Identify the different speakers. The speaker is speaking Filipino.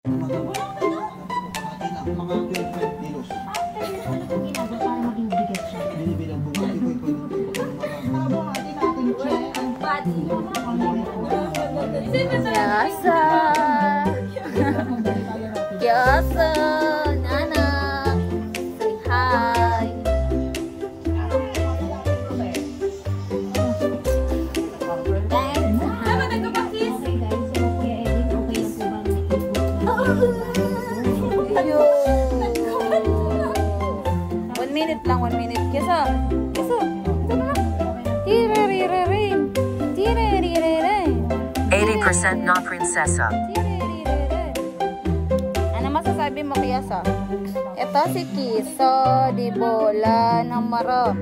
Speaker 1: Mga 25 kilos.
Speaker 2: Ano po ginagawa para maging bigat siya?
Speaker 1: Binibilang bumati ko ito. Buhati natin siya.
Speaker 3: Kyasa. Kyasa. Nana. Say hi. Lang 1 minute. Kyasa. Kyasa. Tiriririn. Tiriririn.
Speaker 4: 80% na prinsesa.
Speaker 3: Ano masasabi mo, Kyasa? Ito si Kiso, di bola ng maro.